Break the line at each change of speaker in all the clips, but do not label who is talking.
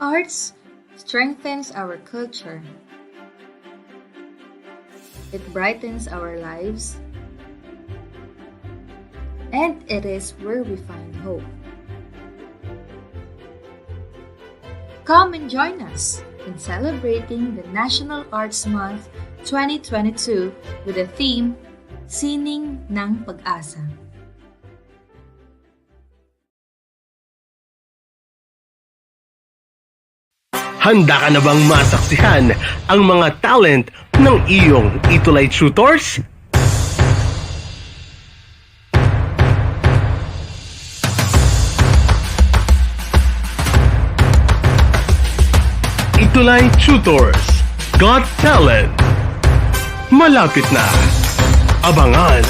Arts strengthens our culture. It brightens our lives, and it is where we find hope. Come and join us in celebrating the National Arts Month 2022 with the theme, Sining ng Pag-asa.
Handa ka na bang masaksihan ang mga talent ng iyong ETUlay tutors? ETUlay Tutors Got Talent. Malapit na. Abangan!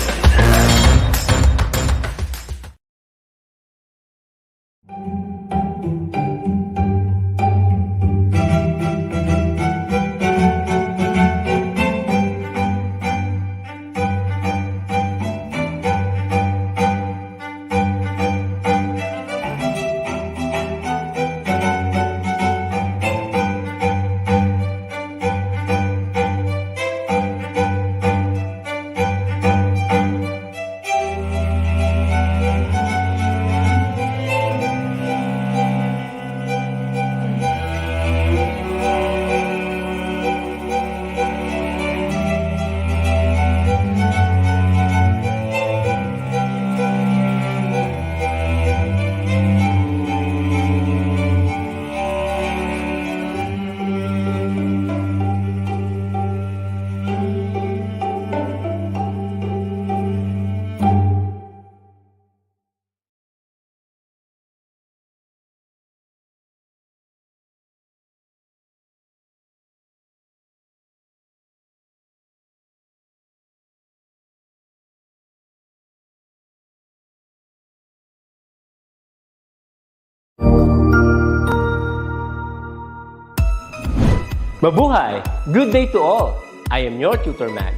Mabuhay! Good day to all! I am your tutor Madge.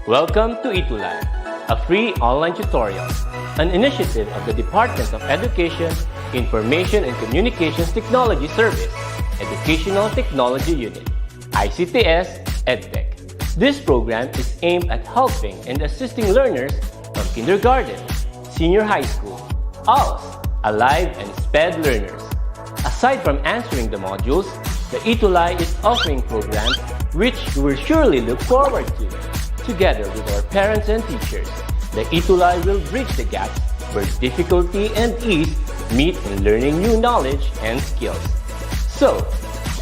Welcome to ETUlay, a free online tutorial, an initiative of the Department of Education, Information and Communications Technology Service, Educational Technology Unit, ICTS EdTech. This program is aimed at helping and assisting learners from kindergarten, senior high school, ALS, Alive, and SPED learners. Aside from answering the modules, the ETUlay is offering programs which you will surely look forward to. Together with our parents and teachers, the ETUlay will bridge the gap where difficulty and ease meet in learning new knowledge and skills. So,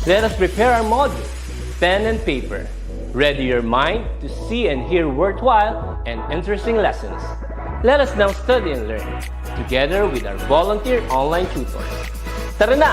let us prepare our modules, pen and paper. Ready your mind to see and hear worthwhile and interesting lessons. Let us now study and learn, together with our volunteer online tutors. Tara na!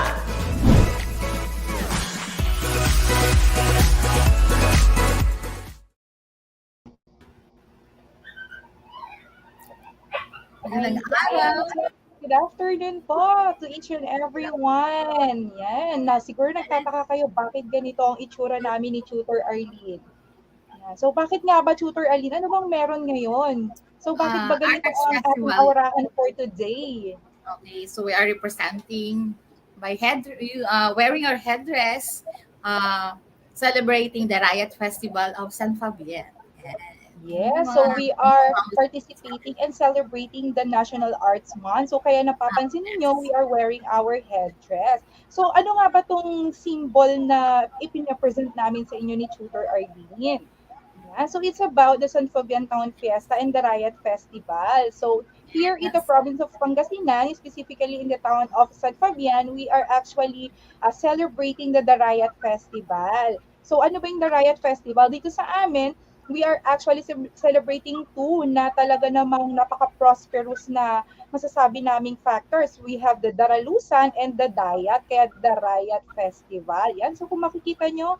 Good afternoon po to each and everyone. Yan, siguro nagtataka kayo bakit ganito ang itsura namin ni Tutor Arlene. Yan. So bakit nga ba Tutor Arlene? Ano bang meron ngayon? So bakit ba ganito ang ating aurahan for today?
Okay, so we are representing by wearing our headdress, celebrating the Riot Festival of San Fabian.
Yes, so we are participating and celebrating the National Arts Month. So kaya napapansin niyo, we are wearing our headdress. So ano nga ba tong symbol na ipinapresent namin sa inyo ni Tutor Arlene? Yeah, so it's about the San Fabian Town Fiesta and the Riot Festival. So here in the province of Pangasinan, specifically in the town of San Fabian, we are actually celebrating the Riot Festival. So ano ba yung the Riot Festival? Dito sa amin, we are actually celebrating two na talaga namang napaka-prosperous na masasabi naming factors. We have the Daralusan and the Dayat, kaya the Riot Festival. Yan. So kung makikita nyo,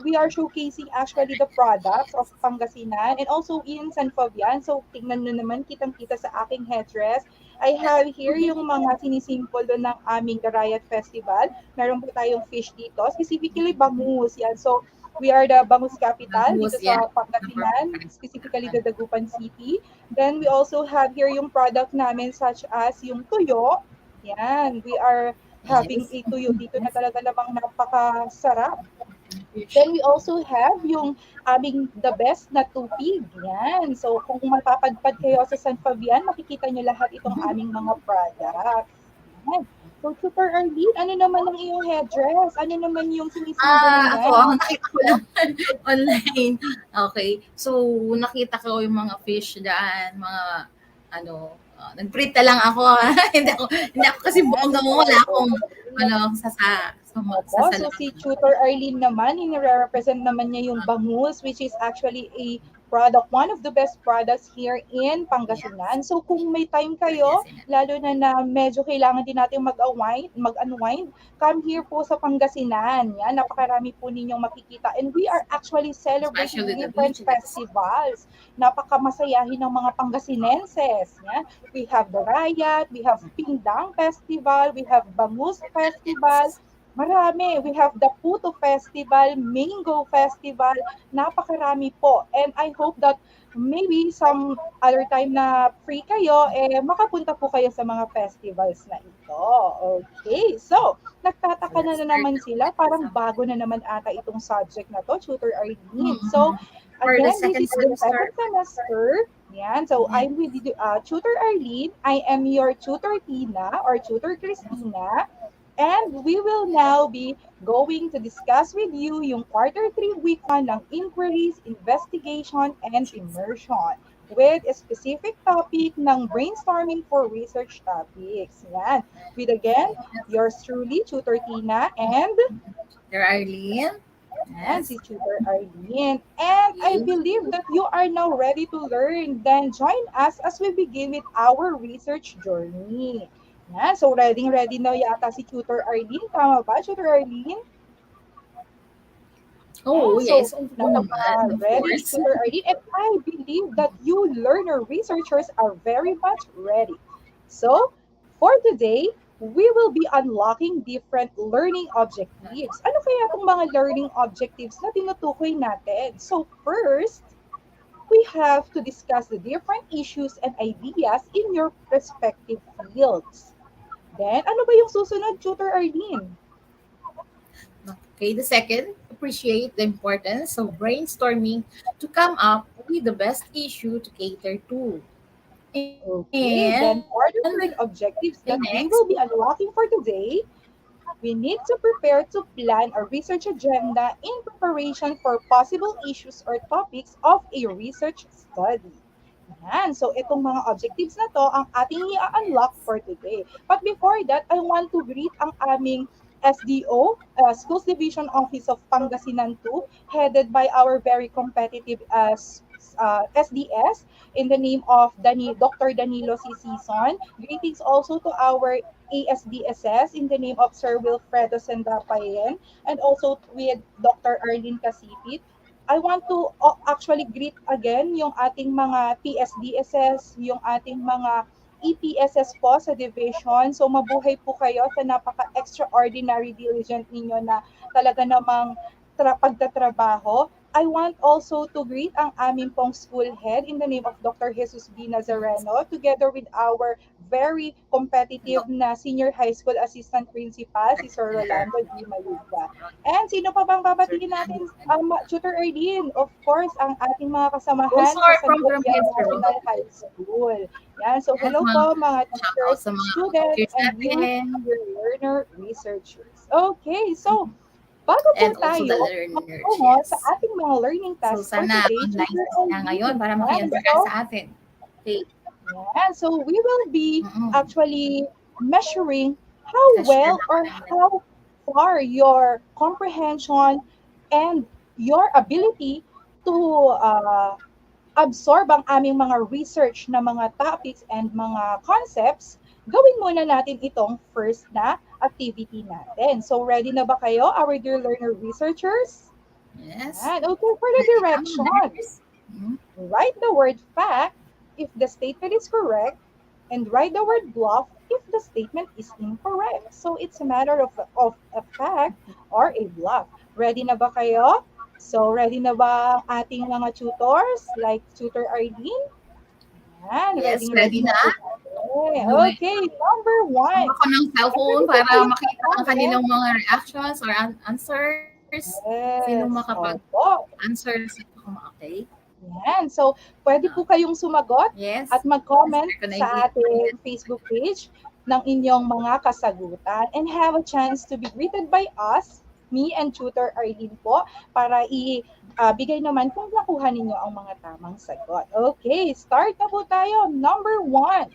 we are showcasing actually the products of Pangasinan and also in San Fabian. So tingnan nyo naman, kitang-kita sa aking headdress. I have here yung mga sinisimbolo ng aming the Riot Festival. Meron po tayong fish dito, specifically bangus. Yan. So we are the bangus capital dito sa Pangasinan, specifically the Dagupan City. Then we also have here yung product namin such as yung tuyo. Yan, we are having
Yes.
a tuyo dito na talaga namang napakasarap.
Fish.
Then we also have yung aming the best na tupig. Yan. So kung mapapadpad kayo sa San Fabian, makikita nyo lahat itong aming mga products. Yan. So Tutor Arlene, ano naman ang iyong headdress? Ano naman yung sinisimbolo
Ako,
niya?
nakita ko lang online. Okay. So, nakita ko yung mga fish dyan, mga nag-print na lang ako. hindi ako kasi bongga mo, wala akong
Opo, so si Tutor Arlene naman, nire-represent naman niya yung bangus, which is actually a product, one of the best products here in Pangasinan. So kung may time kayo, lalo na medyo kailangan din natin mag-unwind, come here po sa Pangasinan. Yan, napakarami po ninyong makikita. And we are actually celebrating
Especially the
different
beaches.
festivals. Napakamasayahin ng mga Pangasinenses. Yan. We have the Riot, we have Pingdang Festival, we have Bangus Festival, marami. We have the Puto Festival, Mango Festival, napakarami po. And I hope that maybe some other time na free kayo, makapunta po kayo sa mga festivals na ito. Okay, so nagtataka na naman sila, parang bago na naman ata itong subject na to, Tutor Arlene. So
For the
again,
second
this is the
semester.
second semester. Yan, so I'm with Tutor Arlene. I am your Tutor Tina or Tutor Christina. And we will now be going to discuss with you yung quarter 3 week 1 ng inquiries, investigation, and immersion with a specific topic ng brainstorming for research topics. Yan. With again, yours truly, Tutor Tina, and
There, Arlene.
si Tutor Arlene. And I believe that you are now ready to learn. Then join us as we begin with our research journey. Yan. So, ready na yata si Tutor Arlene. Tama ba, Tutor Arlene?
Oh,
Yan.
yes.
So,
Of
ready,
course.
Tutor Arlene. And I believe that you learner researchers are very much ready. So, for today, we will be unlocking different learning objectives. Ano kaya itong mga learning objectives na tinutukoy natin? So, first, we have to discuss the different issues and ideas in your respective fields. Then, ano ba yung susunod, Tutor Arlene?
Okay, the second, appreciate the importance of brainstorming to come up with the best issue to cater to.
Okay, then for the third objectives that we will be unlocking for today, we need to prepare to plan a research agenda in preparation for possible issues or topics of a research study. Yan. So, itong mga objectives na to ang ating i-unlock for today. But before that, I want to greet ang aming SDO, Schools Division Office of Pangasinan 2, headed by our very competitive SDS in the name of Dr. Danilo C. Sison. Greetings also to our ASDSS in the name of Sir Wilfredo Sendapayen and also with Dr. Arlene Casipit. I want to actually greet again yung ating mga PSDSS, yung ating mga EPSS po sa division. So mabuhay po kayo sa napaka-extraordinary diligent ninyo na talaga namang pagtatrabaho. I want also to greet ang aming pong school head in the name of Dr. Jesus B. Nazareno together with our very competitive na senior high school assistant principal, si Sir Rolando D. Maluga. And sino pa bang babatiin natin, Tutor Arlene? Of course, ang ating mga kasamahan sa San Fabian National High School. Yan. So hello po mga teachers, students, and you, your learner researchers. Okay, so bago po tayo sa ating mga learning tasks
for today, online ngayon para maki-interact sa atin. Okay.
Yeah, so we will be actually measuring how well or how far your comprehension and your ability to absorb ang aming mga research na mga topics and mga concepts. Gawin muna natin itong first na activity natin. So ready na ba kayo, our dear learner researchers?
Yes.
And okay, for the directions, write the word fact if the statement is correct, and write the word bluff if the statement is incorrect. So it's a matter of a fact or a bluff. Ready na ba kayo? So ready na ba ang ating mga tutors like Tutor Arlene? Yan,
Yes, ready na.
Okay, number one.
Ako ng cellphone para makita ang kanilang mga reactions or answers. Sino
Yes.
makapag-answer sa okay?
Yan. So, pwede po kayong sumagot
Yes.
at mag-comment
Yes,
sa ating Facebook page ng inyong mga kasagutan and have a chance to be greeted by us, me and Tutor Arlene po, para ibigay naman kung nakuha ninyo ang mga tamang sagot. Okay, start na po tayo. Number one.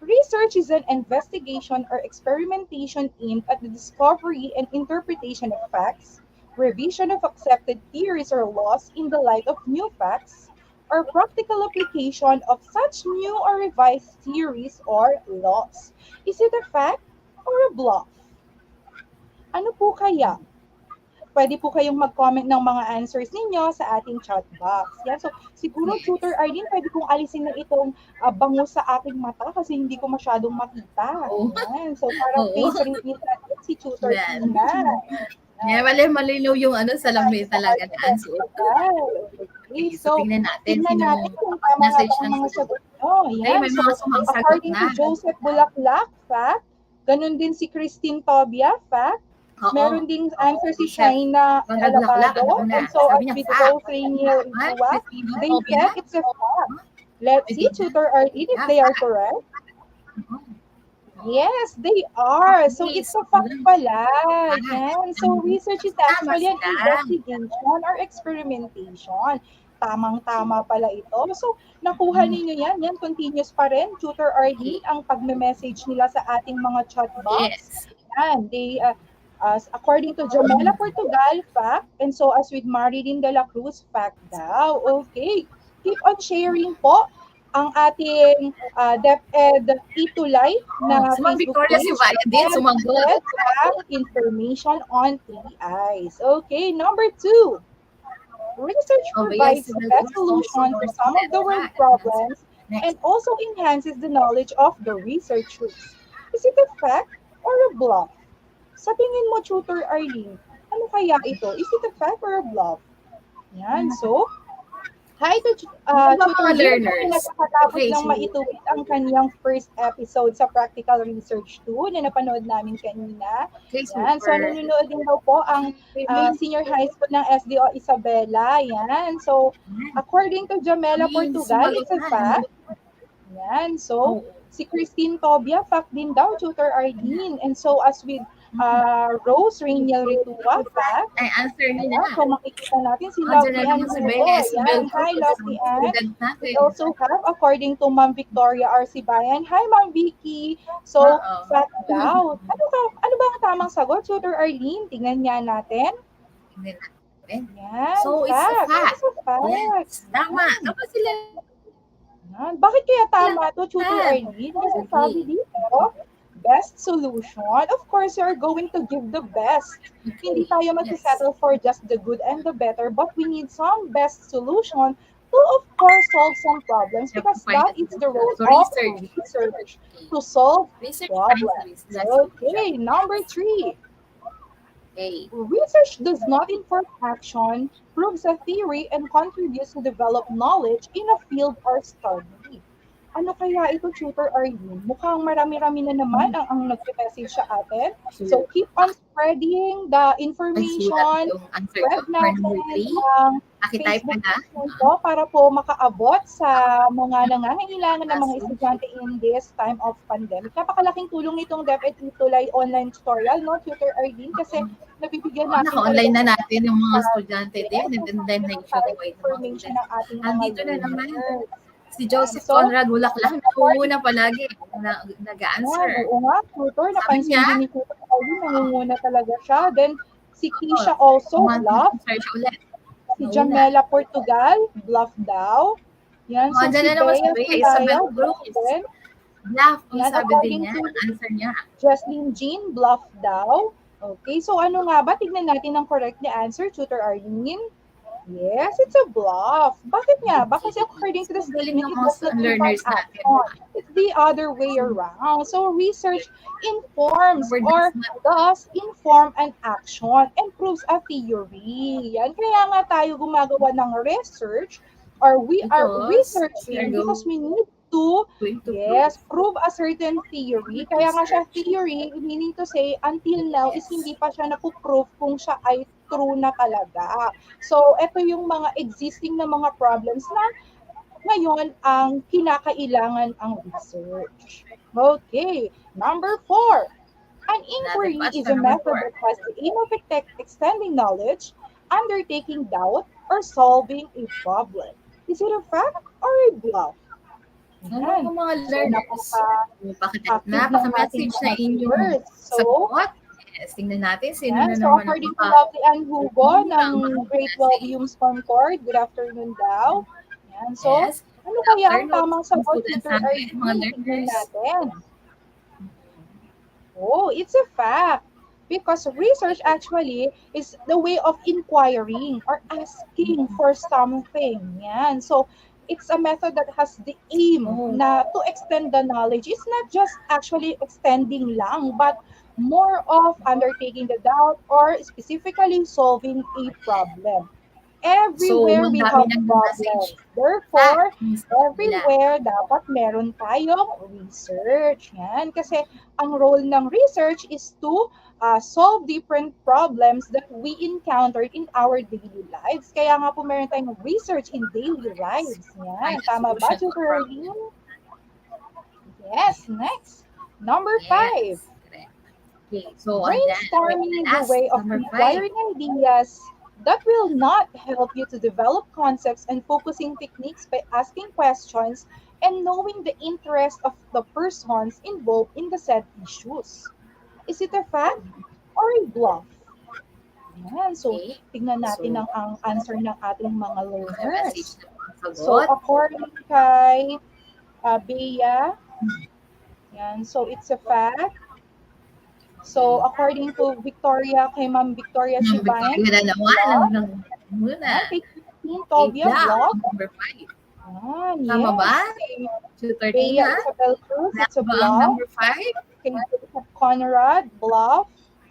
Research is an investigation or experimentation aimed at the discovery and interpretation of facts, revision of accepted theories or laws in the light of new facts, or practical application of such new or revised theories or laws. Is it a fact or a bluff? Ano po kaya? Pwede po kayong mag-comment ng mga answers ninyo sa ating chat box. Yan. So, siguro, Tutor Arlene, pwede kong alisin na itong bango sa aking mata kasi hindi ko masyadong makita. Yan. So, parang face reveal natin si Tutor Tina.
Yeah, malinaw yung salamin talaga na answer.
Okay, so,
tingnan natin
kung tama nga ang mga sagot nyo. Yan.
May mga sumasagot
according to Joseph Bulaklak, fact. Ganun din si Christine Tobia, fact. Meron ding answer si China Alabado. And so, as with Rose Rainier Ituwa, they said it's a fact. Let's see, Tutor Arlene, if they are correct. Yes, they are. So, it's a fact pala. Yan. So, research is actually an investigation or experimentation. Tamang-tama pala ito. So, nakuha ninyo yan. Yan, continuous pa rin. Tutor Arlene, ang pagme-message nila sa ating mga chat box. Yan, they... according to Jamela Portugal, fact. And so as with Marilyn de la Cruz, fact daw. Okay. Keep on sharing po ang ating DepEd ETUlay na Facebook
Victoria
page.
Si Vaya din, sumagot.
Information on 3 eyes. Okay. Number 2. Research provides the best solution for some of the world problems and also enhances the knowledge of the researchers. Is it a fact or a bluff? Sa tingin mo, Tutor Arlene, ano kaya ito? Is it a fact or a bluff? Yan. So, hi to Tutor learners. Nakakatapos lang maituwid ang kanyang first episode sa Practical Research 2 na napanood namin kanina. Yan. So, nanonood din daw po ang senior high school ng SDO Isabela. Yan. So, according to Jamela Portugal, it's a fact. Yan. So, si Christine Tobia, fact din daw, Tutor Arlene. And so, as with Rose Rainiel Rituwa, fact.
Ay, answer niya.
So, makikita natin si Lovely Ann. Hi, Lovely Ann. We also have, according to Ma'am Victoria Arcibayan, hi, Ma'am Vicky. So, fact daw. Ano ba ang tamang sagot, Tutor Arlene? Tingnan niya natin. Yan,
so, it's a fact.
It's a fact.
Yes. Tama. Tama sila.
Yan. Bakit kaya tama to, Tutor Arlene? Kasi sabi dito, best solution. Of course, you're going to give the best. Hindi tayo mag-settle for just the good and the better, but we need some best solution to, of course, solve some problems because that is the role of research to solve problems. Okay, number 3. Research does not inform action, proves a theory, and contributes to develop knowledge in a field or study. Ano kaya ito, Tutor Arlene? Mukhang marami-rami na naman ang nag-message sa atin. So, keep on spreading the information. Spread natin ang Facebook po para po makaabot sa mga nangangailangan ng mga estudyante in this time of pandemic. Napakalaking tulong nitong DepEd ETUlay online tutorial, no, Tutor Arlene? Kasi nabibigyan natin.
Naka-online na natin yung mga estudyante din. And then
information ng ating mga
nandito na naman. Si Joseph Conrad Bulaklak nangunguna palagi nag-answer.
Oo nga, Tutor. Napansin din ni Tutor Arlene, nangunguna talaga siya. Then, si Keisha also, bluff. Si Jamela Portugal, bluff daw. Yan, so si Bea Isabel, bluff din.
Bluff, sabi din niya, answer niya.
Jocelyn Jean, bluff daw. Okay, so ano nga ba? Tignan natin ang correct na answer, Tutor Arlene. Yes, it's a bluff. Bakit nga? Kasi according to the statement, it was not learners natin. It's the other way around. So research informs or does inform an action and proves a theory. Yan. Kaya nga tayo gumagawa ng research or we are researching because we need to,
Proof.
prove a certain theory. Kaya nga siya theory, meaning to say, until now is
Yes.
hindi pa siya napuprove kung siya ay true na talaga. So, ito yung mga existing na mga problems na ngayon ang kinakailangan ang research. Okay, number 4. An
Another
inquiry is
question,
a
number
method
4.
that has the aim of extending knowledge, undertaking doubt, or solving a problem. Is it a fact or a bluff?
Ang
Yan.
mga
So,
learners,
napaka-active ng ating
napaka-message na
mga
inyong
viewers. So,
sagot. Yes, tingnan natin sino
yan.
na
So,
naman ang
according to Lovely Ann Hugo ng
ang mga
Grade 12
message.
Humes Concord, good afternoon daw. Yan. So,
Yes.
ano
Good
kaya ang
afternoon,
tamang
mga
sagot,
students
Tutor
natin, mga
Arlene? Tignan
learners.
natin. Oh, it's a fact. Because research actually is the way of inquiring or asking for something. Yan. So, it's a method that has the aim
Oh,
na to extend the knowledge. It's not just actually extending lang, but more of undertaking the doubt or specifically solving a problem.
so
Everywhere
ang
we
dami
have
nag-message.
problems. Therefore,
Yung sagot nila.
everywhere dapat meron tayong research. Yan. Kasi ang role ng research is to solve different problems that we encountered in our daily lives. Kaya nga po meron tayong research in daily lives.
Find
Yan.
a
Tama ba,
solution to a
Tutor
problem.
Arlene? Yes. Next. Number 5.
Yes. Correct. Okay, so on that,
Brainstorming the
last,
way of
number 5.
inquiring ideas that will not help you to develop concepts and focusing techniques by asking questions and knowing the interest of the persons involved in the said issues. Is it a fact or a bluff? Yan. So,
Okay.
tignan natin
So,
ang answer ng ating mga
mga message
learners.
na mga
So,
sagot.
according kay Bea, yan. So, it's a fact. So, according to Victoria, kay Ma'am Victoria
Ng
Shibang,
Victoria na naman,
bluff.
ng muna.
Yan, kay Christine
Okay,
Tobia,
black,
bluff.
number 5.
Yan,
Tama ba?
yes. Kay
Tutor
Bea
Tina,
Isabel Cruz,
black
it's a
ba ang
bluff.
number 5?
Kay Joseph Conrad, bluff.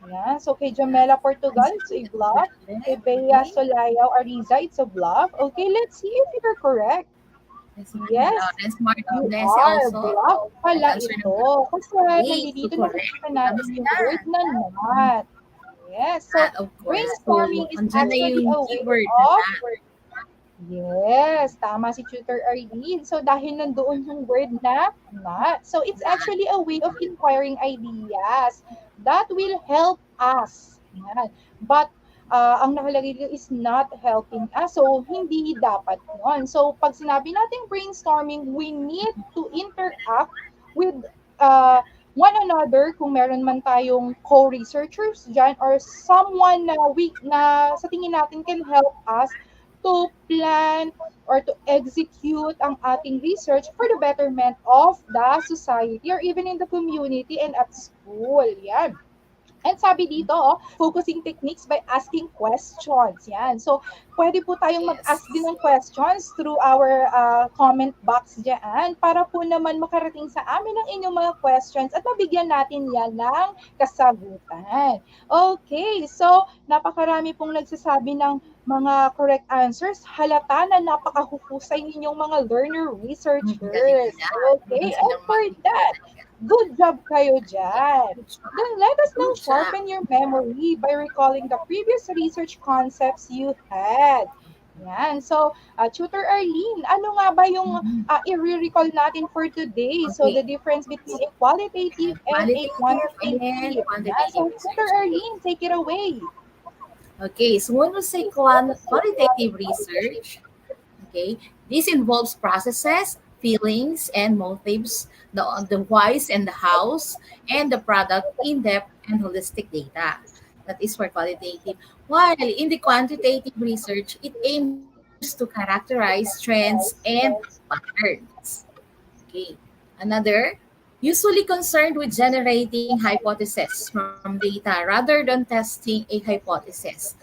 Yan. So, kay Jamela Portugal, it's a bluff. Kay Bea Solayaw Ariza, it's a bluff. Okay, let's see if you're correct. Yes,
Lawrence Mark
you
Blessy
are.
also.
Bluff pala
Answer
ito.
number
Kasi
eight.
nandito
Correct.
nakikita natin
Tama
yung
sila.
word na not. Yes, so
That, of course.
brainstorming is
So, andyan na
actually
yung
a way
keyword
of...
na
Yes, tama si Tutor Arlene. So dahil nandoon yung word na not. So it's actually a way of inquiring ideas that will help us. Yan. But ang nakalagay dito is not helping us. So hindi dapat yun. So pag sinabi natin brainstorming, we need to interact with one another kung meron man tayong co-researchers dyan or someone na sa tingin natin can help us to plan or to execute ang ating research for the betterment of the society or even in the community and at school. Yan. And sabi dito, focusing techniques by asking questions. Yan. So, pwede po tayong mag-ask din ng questions through our comment box dyan para po naman makarating sa amin ang inyong mga questions at mabigyan natin yan ng kasagutan. Okay, so napakarami pong nagsasabi ng mga correct answers. Halata na napakahusay ninyong mga learner researchers. Okay, and for that, good job kayo dyan. Then let us now sharpen your memory by recalling the previous research concepts you had. Yan. So, Tutor Arlene, ano nga ba yung i-recall natin for today? So, the difference between a qualitative and a quantitative. Yeah. So, Tutor Arlene, take it away.
Okay, so when we say qualitative research, okay, this involves processes, feelings, and motives, the whys and the hows, and the product in-depth and holistic data. That is for qualitative. While in the quantitative research, it aims to characterize trends and patterns. Okay, another, usually concerned with generating hypotheses from data rather than testing a hypothesis,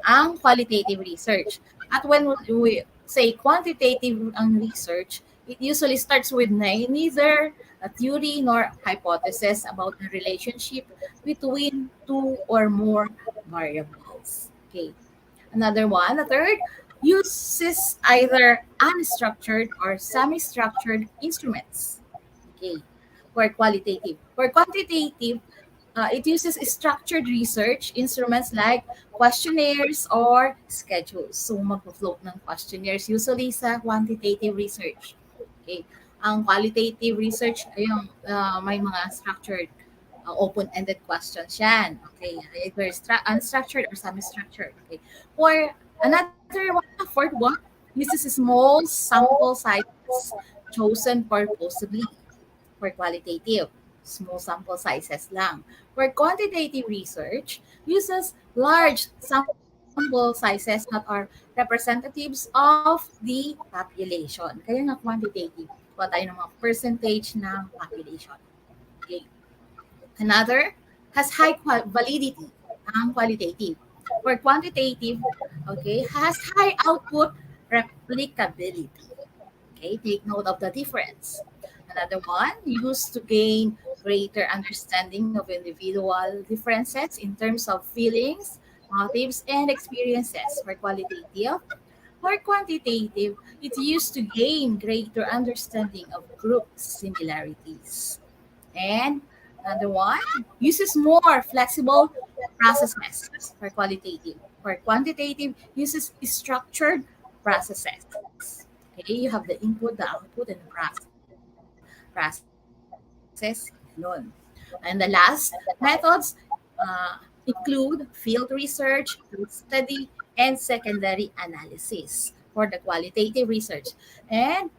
ang qualitative research. At when we say quantitative ang research, it usually starts with neither a theory nor hypothesis about the relationship between two or more variables. Okay. Another one, a third, uses either unstructured or semi-structured instruments. Okay, for qualitative. For quantitative, it uses structured research instruments like questionnaires or schedules. So, mag-float ng questionnaires usually sa quantitative research. Okay. Ang qualitative research, ay yung may mga structured, open-ended questions yan. Okay. Either unstructured or semi-structured. Okay. For another one, fourth one, uses small sample sizes chosen purposely for qualitative. Small sample sizes lang. For quantitative research, uses large sample sizes that are representatives of the population. Kaya nga quantitative. Kuha tayo ng mga percentage ng population. Okay. Another has high validity, ang qualitative. For quantitative, okay, has high output replicability. Okay, take note of the difference. Another one, used to gain greater understanding of individual differences in terms of feelings, motives, and experiences. For qualitative, for quantitative, it's used to gain greater understanding of group similarities. And another one, uses more flexible processes for qualitative. For quantitative, uses structured processes. Okay, you have the input, the output, and the process. Ganun. And the last methods include field research, case study, and secondary analysis for the qualitative research. And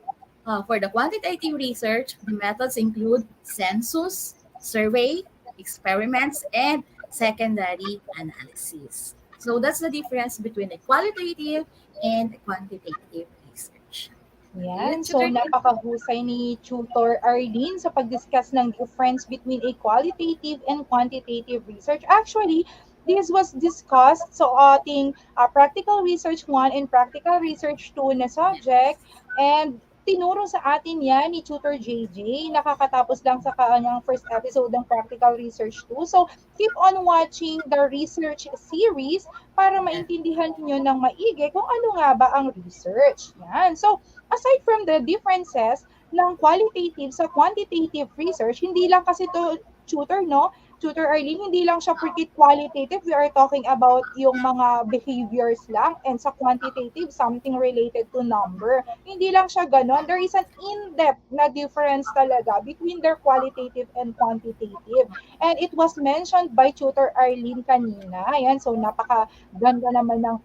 for the quantitative research, the methods include census, survey, experiments, and secondary analysis. So that's the difference between the qualitative and the quantitative research. Okay,
Yan. So,
tutor Tin?
napakahusay ni Tutor Arlene sa pag-discuss ng difference between a qualitative and quantitative research. Actually, this was discussed sa ating practical research 1 and practical research 2 na subject. And tinuro sa atin yan ni Tutor JJ. Nakakatapos lang sa kanyang first episode ng practical research 2. So, keep on watching the research series para maintindihan niyo ng maigi kung ano nga ba ang research. Yan. So, aside from the differences ng qualitative sa quantitative research, hindi lang kasi to tutor, no? Tutor Arlene, hindi lang siya porket qualitative, we are talking about yung mga behaviors lang, and sa quantitative, something related to number. Hindi lang siya ganon. There is an in-depth na difference talaga between their qualitative and quantitative. And it was mentioned by Tutor Arlene kanina. Ayan, so napaka-ganda naman ng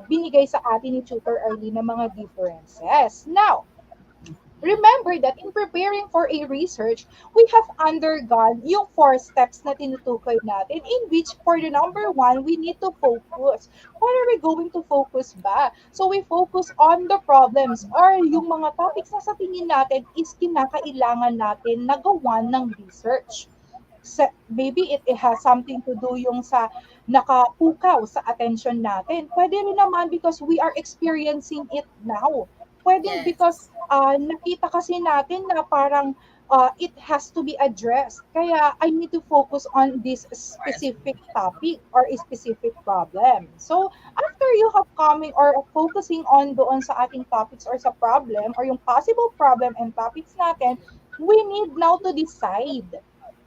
binigay sa atin ni Tutor Arlene ng mga differences. Now, remember that in preparing for a research, we have undergone yung 4 steps na tinutukoy natin, in which for the number 1, we need to focus. What are we going to focus ba? So we focus on the problems or yung mga topics na sa tingin natin is kinakailangan natin na gawan ng research. Maybe it has something to do yung sa nakapukaw sa attention natin. Pwede rin naman because we are experiencing it now. Pwede because nakita kasi natin na parang it has to be addressed. Kaya I need to focus on this specific topic or a specific problem. So after you have coming or focusing on doon sa ating topics or sa problem or yung possible problem and topics natin, we need now to decide.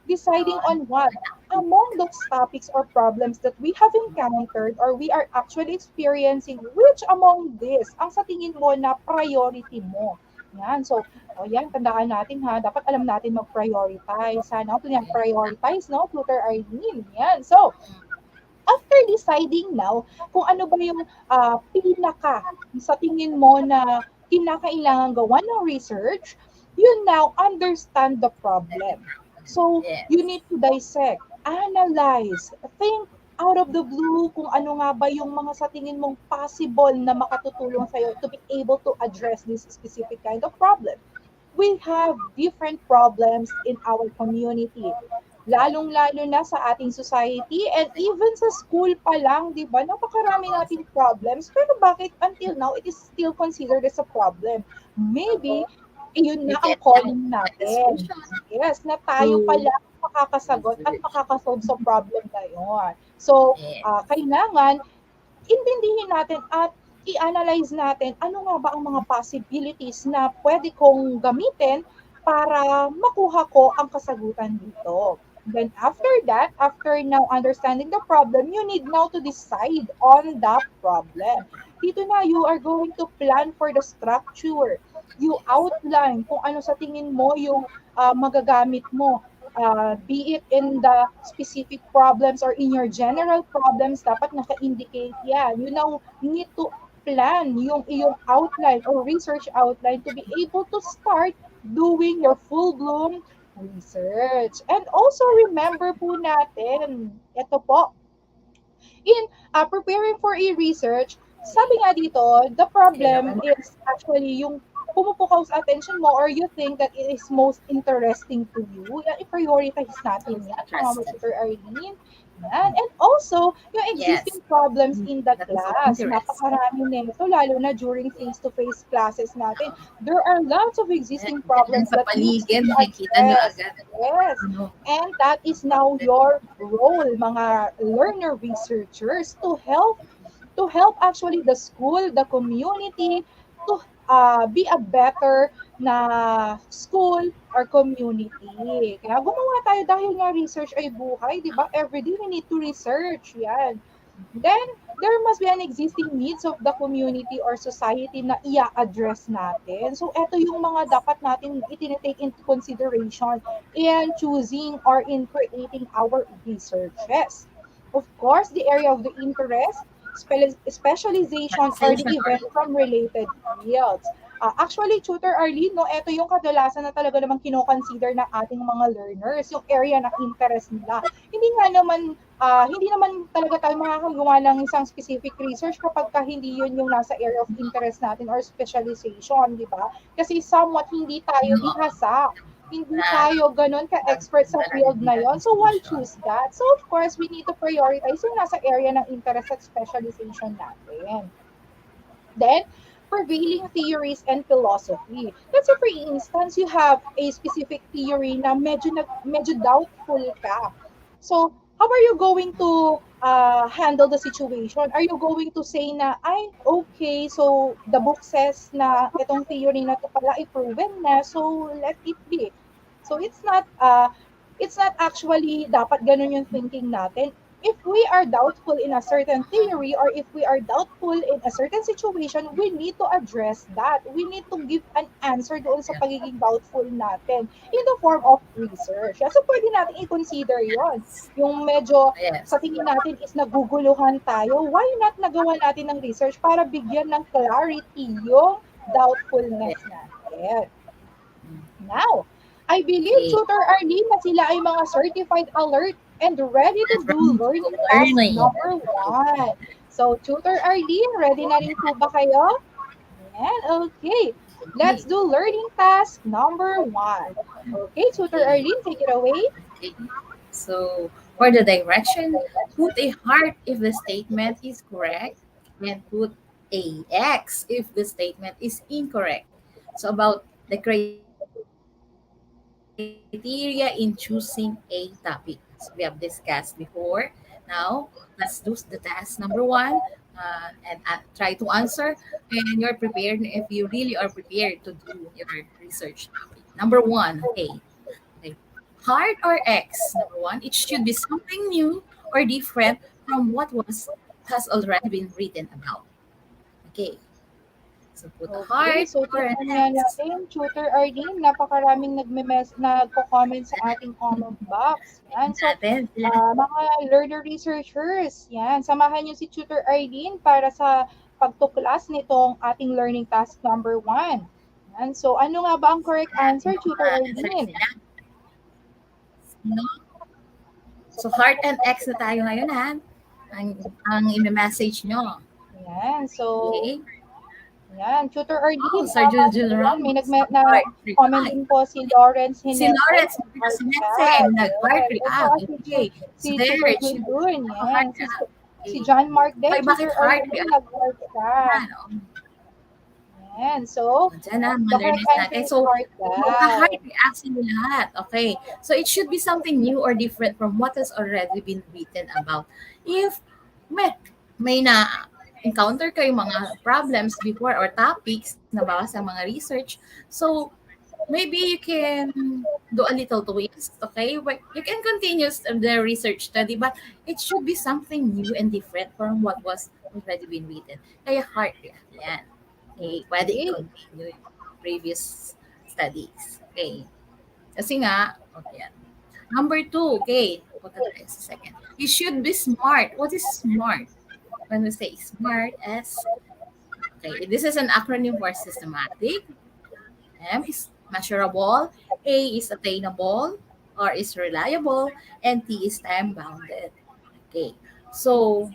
Deciding on what? Among those topics or problems that we have encountered or we are actually experiencing, which among this ang sa tingin mo na priority mo? Yan. So, yan, tandaan natin ha. Dapat alam natin mag-prioritize. Sana ito yan, prioritize, no? Tutor Arlene. Yan. So, after deciding now kung ano ba yung pinaka sa tingin mo na kinakailangan gawan ng research, you now understand the problem. So, you need to dissect, analyze, think out of the blue kung ano nga ba yung mga sa tingin mong possible na makatutulong sa'yo to be able to address this specific kind of problem. We have different problems in our community. Lalong-lalo na sa ating society and even sa school pa lang, di ba? Napakarami nating problems. Pero bakit until now, it is still considered as a problem? Maybe yun na ang calling natin. Yes, na tayo pala makakasagot at makakasolve sa problem na yun. So, kailangan intindihin natin at i-analyze natin ano nga ba ang mga possibilities na pwede kong gamitin para makuha ko ang kasagutan dito. Then after that, after now understanding the problem, you need now to decide on the problem. Dito na, you are going to plan for the structure. You outline kung ano sa tingin mo yung magagamit mo. Be it in the specific problems or in your general problems, dapat naka-indicate yan. You now need to plan yung iyong outline or research outline to be able to start doing your full-blown research. And also remember po natin, ito po, in preparing for a research, sabi nga dito, the problem is actually yung pumupukaw sa attention mo or you think that it is most interesting to you, yan, i-prioritize natin yan, mga Tutor Arlene. Yan. And also, yung existing problems in the class. Napakarami nito, lalo na during face-to-face classes natin. There are lots of existing problems that needs to be addressed. Yes. And that is now your role, mga learner researchers, to help actually the school, the community, to be a better na school or community. Kaya gumawa tayo dahil nga research ay buhay, di ba? Everyday we need to research. Yan. Then, there must be an existing needs of the community or society na i-address natin. So, ito yung mga dapat natin itinitake into consideration in choosing or in creating our researches. Of course, the area of the interest, specialization, or the event from related fields. Actually, Tutor Arlene, no, ito yung kadalasan na talaga namang kino-consider ng ating mga learners, yung area ng interest nila. Hindi naman talaga tayo makakagawa ng isang specific research kapag hindi yun yung nasa area of interest natin or specialization, di ba? Kasi somewhat hindi tayo bihasa. Hindi tayo ganun ka-expert sa field na yon. So, why choose that? So, of course, we need to prioritize yung nasa area ng interest at specialization natin. Then, prevailing theories and philosophy. Let's say, for instance, you have a specific theory na medyo doubtful ka. So, how are you going to handle the situation? Are you going to say na, ay, okay, so the book says na itong theory na ito pala ay proven na, so let it be. So it's not actually dapat ganun yung thinking natin. If we are doubtful in a certain theory or if we are doubtful in a certain situation, we need to address that. We need to give an answer doon sa pagiging doubtful natin in the form of research. So pwede natin i-consider yon. Yung medyo sa tingin natin is naguguluhan tayo, why not nagawa natin ng research para bigyan ng clarity yung doubtfulness natin. Now, I believe, Tutor Arlene, na sila ay mga certified alert and ready to do learning task number 1. So, Tutor Arlene, ready na rin po ba kayo? Yan, okay. Let's do learning task number 1. Okay, Tutor Arlene, take it away.
So, for the direction, put a heart if the statement is correct and put a X if the statement is incorrect. So, about the criteria in choosing a topic. So we have discussed before. Now, let's do the task number 1 and try to answer. And you're prepared if you really are prepared to do your research topic. Number 1, okay. Hard or X? Number 1, it should be something new or different from what has already been written about. Okay. So put a heart
so
or an
X. Natin, Tutor Arlene, napakaraming nagko-comment sa ating comment box. Yan. So, mga learner researchers, yan, samahan niyo si Tutor Arlene para sa pagtuklas nitong ating learning task number 1. Yan. So, ano nga ba ang correct answer, Tutor Arlene?
So, heart and X na tayo ngayon, ha? Ang i-message nyo.
Yan. So, okay. Yan, Tutor Arlene.
Sir Jules Ramos.
May nag-comment din po si Lawrence Hinete.
Si Lawrence nag-heart react. Okay.
Si Tutor Judun. Yan. Si John Mark din. Tutor Arlene nag-heart react. Yan. So,
dyan na, ma-learners natin. So, heart reacts nyo lahat. Okay. So, it should be something new or different from what has already been written about. If may encounter kayo mga problems before or topics na baka sa mga research. So, maybe you can do a little twist, okay? But you can continue the research study, but it should be something new and different from what was already been written. Kaya hard yan. Okay, pwede
Okay.
i-continue yung previous studies. Okay. Kasi nga, okay. Number 2, okay. Put that as a second. You should be smart. What is smart? When we say smart as, okay, this is an acronym for systematic. M is measurable, A is attainable, R is reliable, and T is time bounded. Okay. So,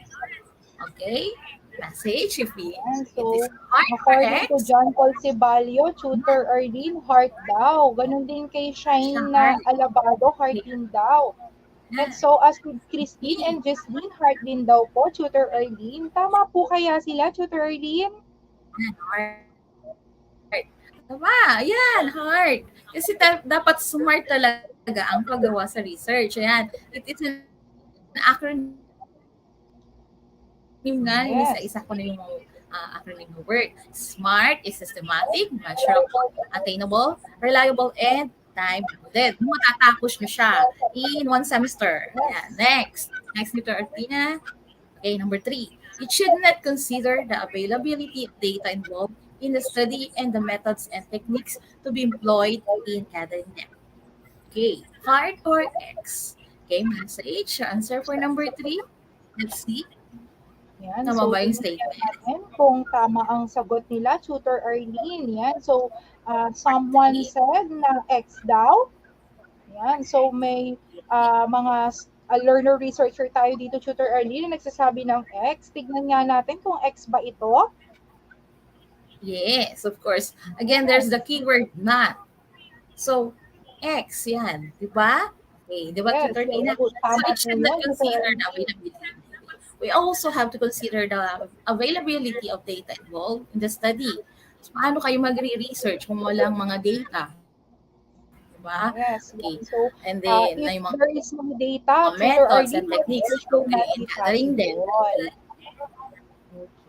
okay, message if
Yan.
it is
So,
hard for
according to
X,
John Paul Ceballo, Tutor Arlene, heart daw. Ganun din kay Shine na
hard.
Alabado, heart din daw. And so, as with Christine and Jesline, heart din daw po, Tutor Arlene. Tama po kaya sila, Tutor Arlene?
Hard. Tama, yan, hard. Kasi dapat smart talaga ang paggawa sa research. Ayan, it is an acronym nga, yung
Yes.
isa-isa ko na yung acronym ng word. Smart is systematic, measurable, attainable, reliable, and time-bounded. Matatapos nyo siya in one semester. Ayan, next. Next nito, Artina. Okay, number 3. It should not consider the availability of data involved in the study and the methods and techniques to be employed in gathering them. Okay, hard or X? Okay, message. Answer for number 3. Let's see.
Yan.
Tama
So,
ba yung
tingnan
statement?
natin kung tama ang sagot nila, Tutor Arlene. Yan. So, someone said na X daw. Yan. So, may mga learner researcher tayo dito, Tutor Arlene, na nagsasabi ng X. Tignan nga natin kung X ba ito.
Yes, of course. Again, there's the keyword not. So, X, yan. Di ba? Okay, di ba,
Yes,
Tutor
yes.
Tina?
So,
So,
tama
it should
po
not
yan,
consider
Tutor
the availability. We also have to consider the availability of data involved in the study. So, paano kayo magre-research kung walang mga data? Diba?
Yes.
Okay.
So,
And then,
if
yung mga
there is no data, Tutor
methods
Arlene,
and techniques
research will
okay,
not
in
be
gathering them.
possible.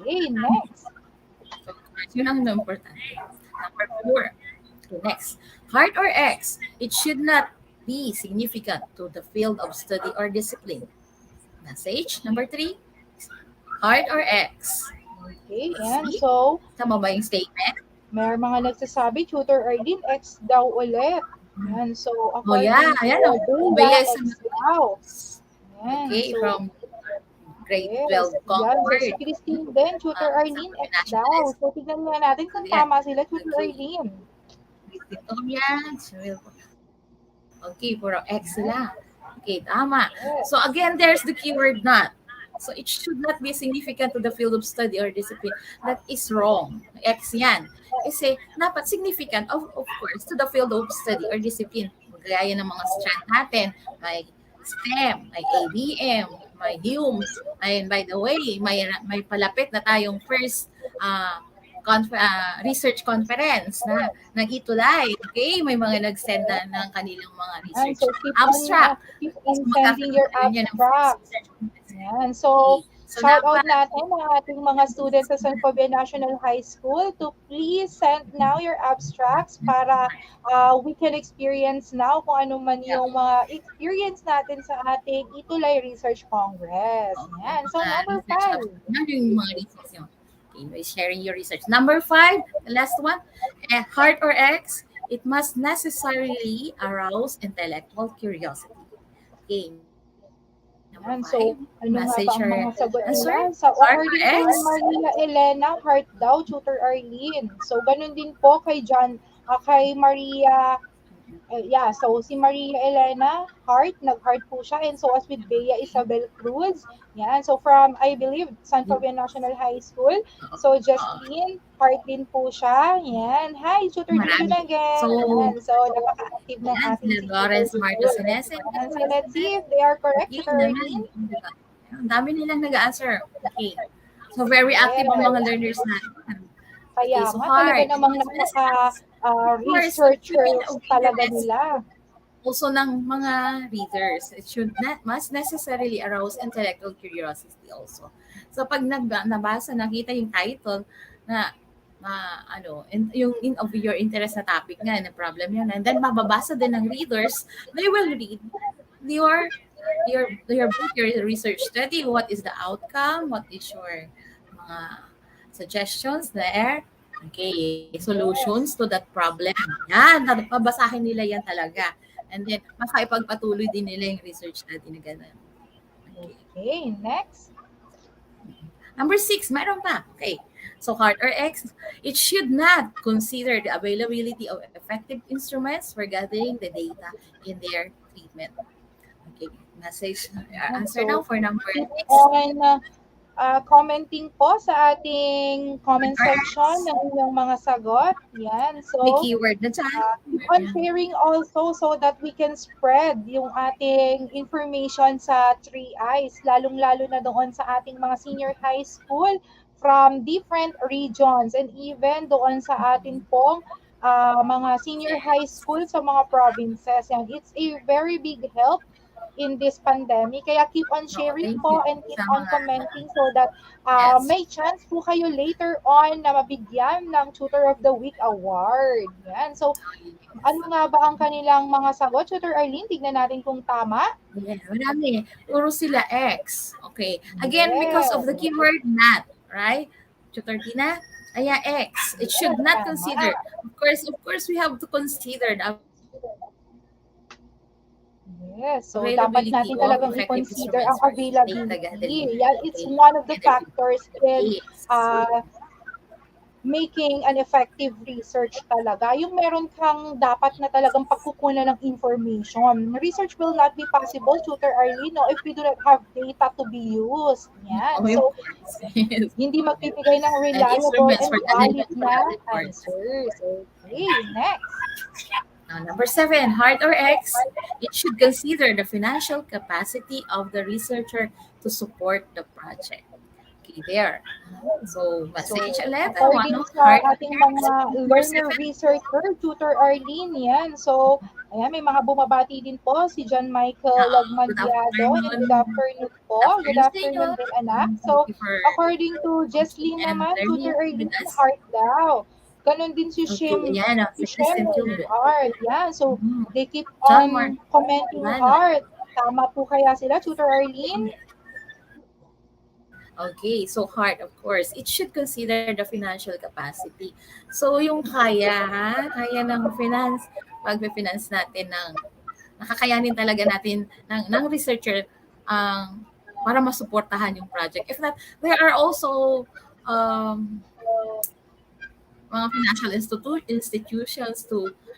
Okay, next.
So, of course, yun ang importante. Number 4. Okay, next. Heart or X, it should not be significant to the field of study or discipline. Message. Number 3. Heart or X?
Okay, and so,
Tama ba yung statement?
may mga nagsasabi, Tutor Arlene, X daw ulit. Yan, so,
Oh,
according
yeah. Ayan,
to
oh.
Bea,
Bilis.
X daw. Yan,
Okay,
so,
from grade
yes,
12
yan. So,
Concord.
si Christine din, Tutor Arlene, X daw. So, tignan nga natin kung
Ayan.
tama sila, Tutor
Okay.
Arlene.
Okay, puro X sila. Okay, tama.
Yes.
So again, there's the keyword not. So it should not be significant to the field of study or discipline. That is wrong. X yan. Kasi dapat significant, of course, to the field of study or discipline. Gaya ng mga strand natin. May STEM, may ABM, may HUMS. And by the way, may palapit na tayong first research conference na ng ETUlay. Okay, may mga nag-send na ng kanilang mga
And
research
so, keep
abstract.
on sending your
Magkakaroon yan ng
abstracts.
research conference.
Yan. So,
So,
shout out
dapat-
natin ang ating mga students sa San Fabian National High School to please send now your abstracts para we can experience now kung ano man yung mga experience natin sa ating ETUlay Research Congress. Yan. So, number 5.
Yan yung mga research nyo. Okay, by sharing your research. Number 5, the last one, heart or X, it must necessarily arouse intellectual curiosity. Okay.
Yan. So, ano nga
Message
ba ang mga sagot
answer?
nila? So,
Heart
according
or
to
X?
Maria Elena, heart daw, Tutor Arlene. So, ganun din po kay kay Maria, so si Maria Elena, heart, nag-heart po siya. And so, as with Bea Isabel Cruz, yan. So, from, I believe, San Fabian National High School. So, Justine, heart din po siya. Yan. Hi, Tutor Dito again.
So,
yan. So, napaka-active ng ating
Sila Lawrence Marcos Ines.
Yan. So, let's see if they are correct, Tutor Arlene.
Ang dami nilang nag-answer. Okay. So, very active ang mga learners natin.
Kaya
Okay, so
nga, talaga
hard.
namang researchers talaga nila.
also ng mga readers. It should not must necessarily arouse intellectual curiosity also. So pag nabasa, nakita yung title na yung of your interest na topic nga, na problem yan, and then mababasa din ng readers, they will read your your book, your research study, what is the outcome, what is your mga suggestions there, okay, solutions to that problem. Yan, babasahin nila yan talaga. And then, makaipagpatuloy din nila yung research study na gano'n.
Okay, next.
Number 6, mayroon pa. Okay. So, hard or X, it should not consider the availability of effective instruments for gathering the data in their treatment. Okay. Message, answer now for number 6.
On commenting po sa ating comment section ng inyong mga sagot. Yan. So,
may keyword na dyan.
Keep on sharing also so that we can spread yung ating information sa 3Is, lalong-lalo na doon sa ating mga senior high school from different regions and even doon sa atin pong mga senior high school sa mga provinces. And it's a very big help in this pandemic. Kaya keep on sharing po and keep on commenting so that may chance po kayo later on na mabigyan ng Tutor of the Week Award. Yan. So, ano nga ba ang kanilang mga sagot? Tutor Arlene, tignan natin kung tama.
Yeah, marami. Puro sila X. Okay. Again, because of the keyword not, right? Tutor Tina, X. It should not consider. Of course, we have to consider the
Yes, so dapat natin talagang i-consider ang availability. Yeah, it's one of the factors in making an effective research talaga. Yung meron kang dapat na talagang pagkukunan ng information. Research will not be possible, Tutor Arlene, no, if we do not have data to be used. Yan. So, hindi magbibigay ng reliable and valid na answers. Okay, next.
Now, number 7, hard or X, it should consider the financial capacity of the researcher to support the project. Okay, there. So, message ulit.
According sa ating mga learner researcher, Tutor Arlene, yan. So, ayan, may mga bumabati din po, si John Michael Lagmandiado. Good afternoon po. Good afternoon din, anak. So, according to Jesslyn naman, Tutor Arlene, heart daw. Ganon din si Shim. Si Shim, heart. Yan. So, they keep on commenting heart. Tama po kaya sila, Tutor Arlene?
Okay, so heart, of course. It should consider the financial capacity. So, yung kaya ng finance, pag-finance natin nakakayanin talaga natin ng researcher para masuportahan yung project. If not, there are also mga financial institutions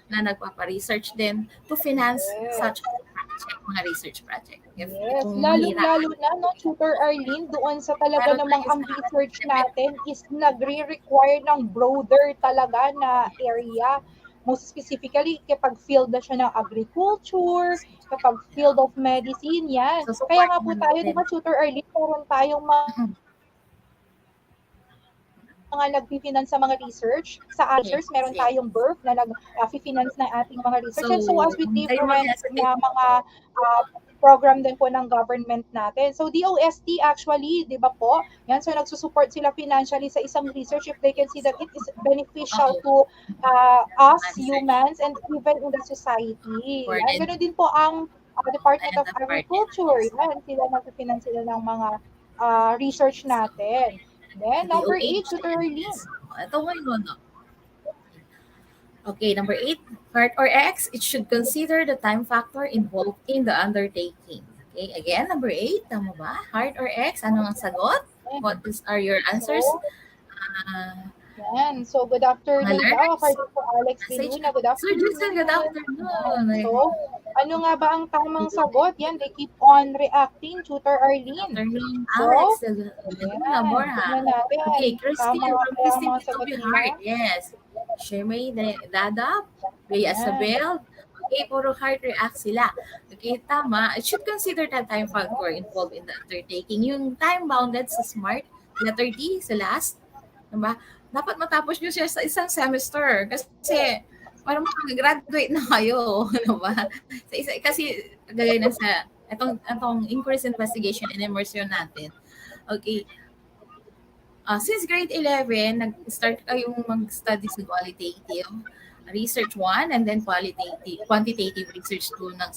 na nagpapa-research din to finance such project, mga research project.
Yes, lalo na, no, Tutor Arlene, doon sa talaga namang ang research natin is nagre-require ng broader talaga na area. Most specifically, kapag field na siya ng agriculture, kapag field of medicine, yan. So, kaya nga po tayo, diba, Tutor Arlene, meron tayong mga nag-finance sa mga research. Sa answers, meron tayong birth na nag-finance ng ating mga research. And so as with different na mga program din po ng government natin. So DOST actually, di ba po? Yan, so nagsusupport sila financially sa isang research if they can see that it is beneficial to us humans and even in the society. Yan, ganoon din po ang Department of Agriculture. Yan, sila nag-finance sila ng mga research natin. Then, number 8, Tutor Arlene.
Ito ngayon. Okay, number 8, heart or X, it should consider the time factor involved in the undertaking. Okay, again, number 8, tama ba? Heart or X, ano ang sagot? What are your answers?
Yan. So, good afternoon daw. According to Alex Luna, good afternoon.
Sir Jason, good afternoon.
So, ano nga ba ang tamang sagot? Yan, they keep on reacting, Tutor Arlene.
Afternoon, Alex. Okay, Christine from Christine to be heart. Yes. Shermay Dadap, Bea Isabel. Okay, puro heart react sila. Okay, tama. It should consider that time factor involved in the undertaking. Yung time-bounded sa SMART, letter D sa last, diba? Dapat matapos nyo siya sa isang semester. Kasi parang mag-graduate na kayo, ano ba? Sa isa, kasi gaya na sa itong inquiries investigation and immersion natin. Okay, since grade 11, nag-start kayong mag-study sa qualitative research 1 and then quantitative research 2 ng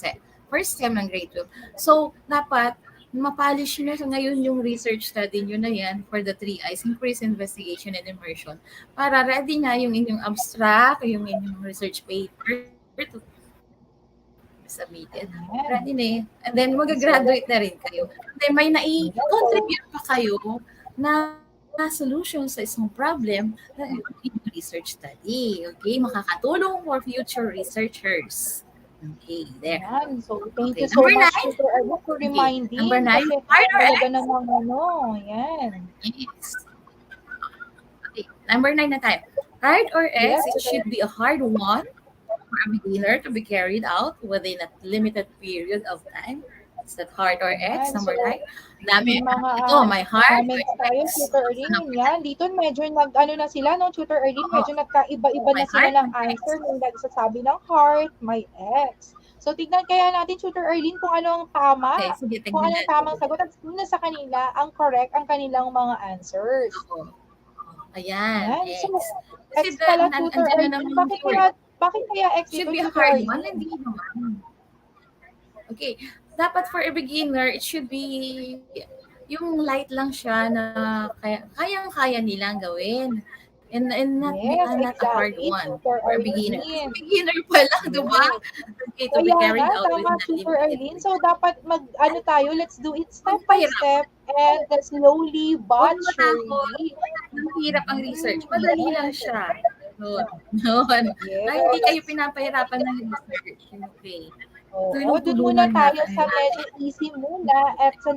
first sem ng grade 12. So, dapat mapolish nyo so ngayon yung research study nyo na yan for the 3 I's, increase, investigation, and immersion. Para ready na yung inyong abstract, yung inyong research paper to submitted. Ready na eh. And then, mag-graduate na rin kayo. And then, may nai-contribute pa kayo na solution sa isang problem na research study. Okay? Makakatulong for future researchers. Okay, there.
Yan. So, thank
Okay,
you so
number
much,
9.
Tutor Arlene, for reminding.
Number 9,
Kasi
hard or
talaga
X?
namang yan.
Yes. Okay, number 9 na tayo. Hard or X,
Yes,
it should be a hard one for a beginner to be carried out within a limited period of time. Is that hard or X?
Yan.
Number
So,
9. Dami.
may mga
Ito, my hard or
comments tayo,
X.
Tutor Arlene. Yan, dito medyo ano na sila, no, Tutor Arlene, medyo nagkaiba-iba
May
na sila
heart
ng
or X?
answer. May nagsasabi ng heart, may X. So, tignan kaya natin, Tutor Arlene, kung ano ang tama.
Okay, sige,
Kung ano
tignan
ang tamang sagot. At muna sa kanila, ang correct ang kanilang mga answers.
ako. Ayan,
Yan.
X.
So,
Kasi
X pala,
the-
Tutor
andyan na
Arlene.
naman yung
Bakit kaya X
should
dito,
be a
Tutor
hard
Arlene?
one, hindi naman. Okay, dapat for a beginner, it should be yung light lang siya na kayang-kaya nilang gawin. And not,
Yes,
not a hard
exactly,
one
Tutor
for a beginner.
Arlene.
Beginner pa lang, di ba? Okay, to be
Kaya
carried
nga,
out
tama,
within a
Tutor
limited
Arlene. So, dapat let's do it step by step and slowly but
Huwag matakot.
surely.
Mahirap ang research. Madali lang siya. No. Ay, hindi
Yes.
kayo pinapahirapan ng research. Okay.
Oo, dun muna tayo sa medyo easy muna at sa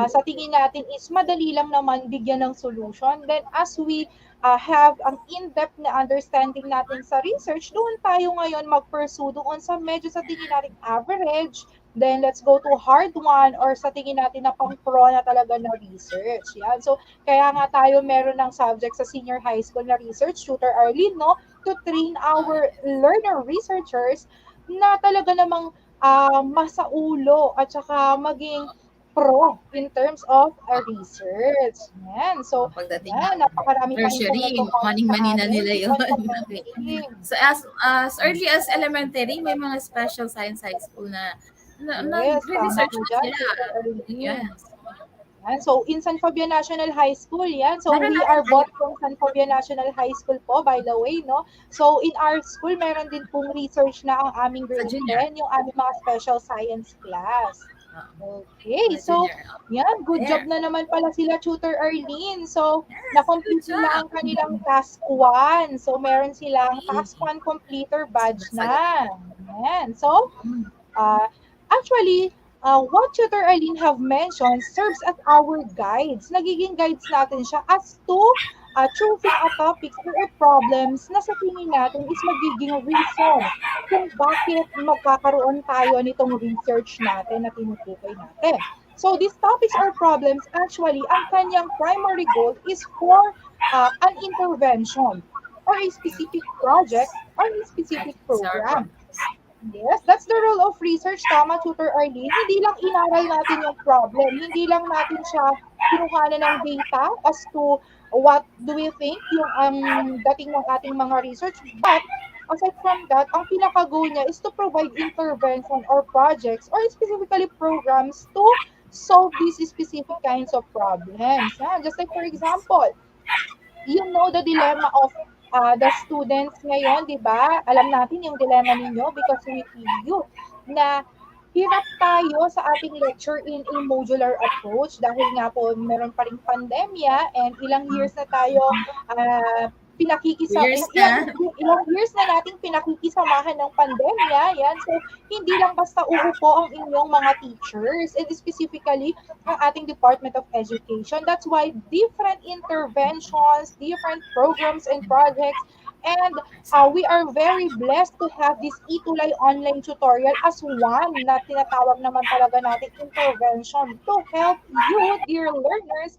sa tingin natin is madali lang naman bigyan ng solution. Then as we have ang in-depth na understanding natin sa research, doon tayo ngayon mag-pursue doon sa medyo sa tingin natin average. Then let's go to hard one or sa tingin natin na pang-pro na talaga na research. Yan. So kaya nga tayo meron ng subject sa senior high school na research, Tutor Arlene, no? To train our learner researchers na talaga namang masaulo at saka maging pro in terms of research. Yan. So,
pagdating
yan,
ng
napakarami
tertiary, maning-mani na nila yun. Okay. So as early as elementary, may mga special science high school na
Yes,
research
tama
na
po dyan,
sila.
Tutor Arlene.
Yes.
Yan. So, in San Fabian National High School, yan. So,
Meron
we
na
are both from San Fabian National High School po, by the way, no? So, in our school, meron din pong research na ang aming grade
junior.
10, yung aming mga special science class. Okay,
Sa
so,
junior.
yan, good
There.
job na naman pala sila, Tutor Arlene. So,
Yes,
na-complete
good
nila
job.
ang kanilang task 1. So, meron silang task 1 completer badge na. Yan. So, actually, what Tutor Arlene have mentioned serves as our guides. Nagiging guides natin siya as to choosing a topics or problems na sa tingin natin is magiging reason kung bakit magkakaroon tayo nitong research natin na tinutukoy natin. So these topics or problems, actually, ang kanyang primary goal is for an intervention or a specific project or a specific program. Yes, that's the role of research. Tama, Tutor Arlene. Hindi lang inaral natin yung problem. Hindi lang natin siya kinuhanan ng data as to what do we think yung dating ng ating mga research. But aside from that, ang pinaka-goal niya is to provide intervention or projects or specifically programs to solve these specific kinds of problems. Yeah? Just like for example, you know the dilemma of the students ngayon, di ba? Alam natin yung dilemma ninyo because we feel you na hirap tayo sa ating lecture in a modular approach dahil nga po meron pa ring pandemya and ilang years na tayo ilang years na nating pinakikisamahan ng pandemya. Yan. So, hindi lang basta uupo ang inyong mga teachers and specifically ang ating Department of Education. That's why different interventions, different programs and projects, and we are very blessed to have this ETUlay online tutorial as one na tinatawag naman talaga natin intervention to help you, dear learners,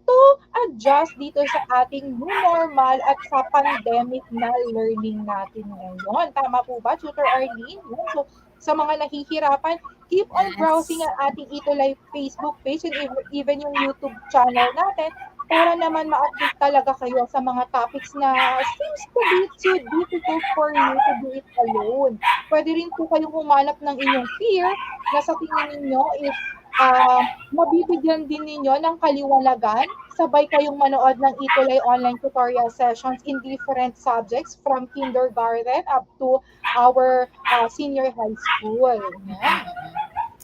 to adjust dito sa ating new normal at sa pandemic na learning natin ngayon. Tama po ba, Tutor Arlene? Yan. So, sa mga nahihirapan, keep on browsing
Yes.
ang ating ETUlay Facebook page and even yung YouTube channel natin para naman ma-update talaga kayo sa mga topics na seems to be too difficult for you to do it alone. Pwede rin po kayong humanap ng inyong peer na sa tingin ninyo is mabibigyan din ninyo ng kaliwanagan. Sabay kayong manood ng ETUlay online tutorial sessions in different subjects from kindergarten up to our senior high school. Yan.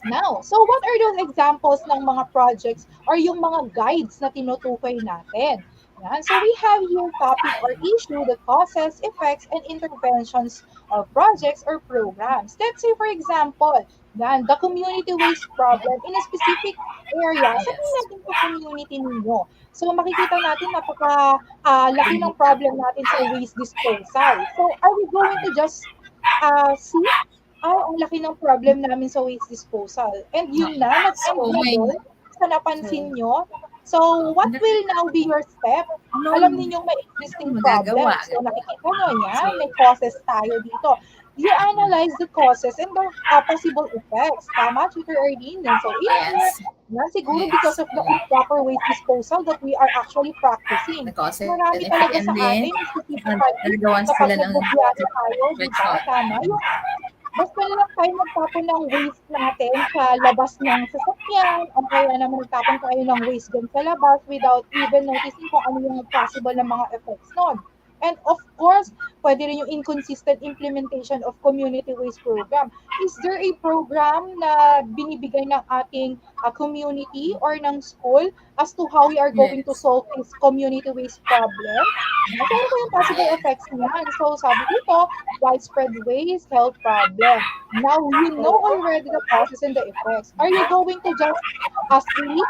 Now, so what are those examples ng mga projects or yung mga guides na tinutukoy natin? Yan. So we have here topic or issue, the causes, effects, and interventions of projects or programs. Let's say for example, yan, the community waste problem in a specific area. Sabihin natin sa community ninyo. So makikita natin laki ng problem natin sa waste disposal. So are we going to just see ang laki ng problem namin sa waste disposal. And yun na, nag-end
So,
na
may-
yun sa napansin nyo. So, what will now be your step? Alam ninyong may existing problem.
Magagawa.
So, nakikita nyo yan, may causes tayo dito. You analyze the causes and the possible effects. Tama, Tutor Erdine? So,
Yes.
siguro because of the improper waste disposal that we are actually practicing.
The causes
Marami
and
talaga
effect,
sa
and then,
atin, specifically,
nagagawan
kapag
sila ng
nagbubuyahe tayo, di ba?
workshop.
Tama. Basta lang tayo magtapon ng waste natin sa labas ng sasakyan o kaya naman magtapon tayo ng waste dyan sa labas without even noticing kung ano yung possible na mga effects nun. And of course, pwede rin yung inconsistent implementation of community waste program. Is there a program na binibigay ng ating community or ng school as to how we are going to solve this community waste problem? Ano po yung possible effects niyan? So sabi dito, widespread waste, health problem. Now, you know already the causes and the effects. Are you going to just sleep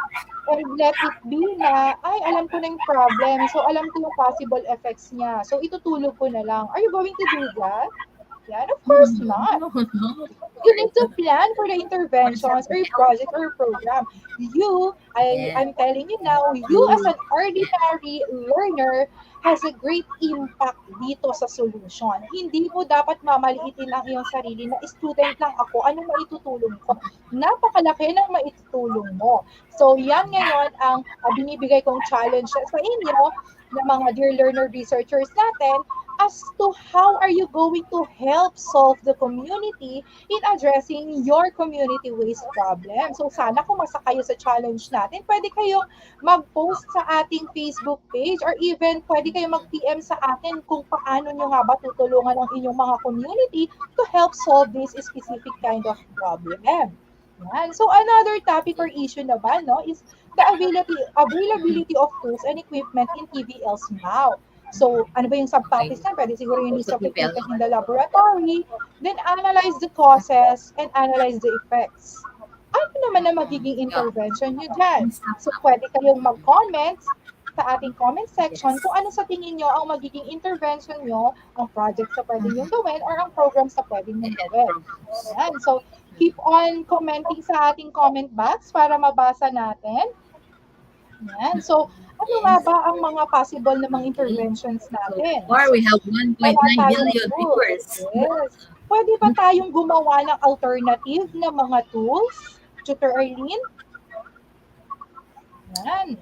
and let it be na, ay, alam ko na yung problem, so alam ko yung possible effects niya. So, itutulog ko na lang. Are you going to do that? Yan, of course not. You need to plan for the interventions or project or program. I'm telling you now, you as an ordinary learner has a great impact dito sa solution. Hindi mo dapat mamaliitin ang iyong sarili na student lang ako, ano maitutulong ko? Napakalaki ng maitutulong mo. So yan ngayon ang binibigay kong challenge sa inyo ng mga dear learner researchers natin as to how are you going to help solve the community in addressing your community waste problem. So sana kung masa kayo sa challenge natin, pwede kayong mag-post sa ating Facebook page or even pwede kayong mag-PM sa akin kung paano nyo nga ba tutulungan ang inyong mga community to help solve this specific kind of problem. Yan. So another topic or issue naman is the availability of tools and equipment in TVL's MAU. So, ano ba yung subtopics na? Pwede siguro yung list of equipment in the laboratory, then analyze the causes and analyze the effects. Ano naman na magiging intervention nyo dyan? So, pwede kayong mag-comment sa ating comment section kung ano sa tingin nyo ang magiging intervention nyo, ang projects na pwede nyo gawin, or ang programs na pwede nyo gawin. Ayan. So, keep on commenting sa ating comment box para mabasa natin. Ayan. So, ano nga ba ang mga possible na mga interventions natin?
Or we have 1.9 billion viewers.
Yes. Pwede ba tayong gumawa ng alternative na mga tools? Tutor Arlene? Yan.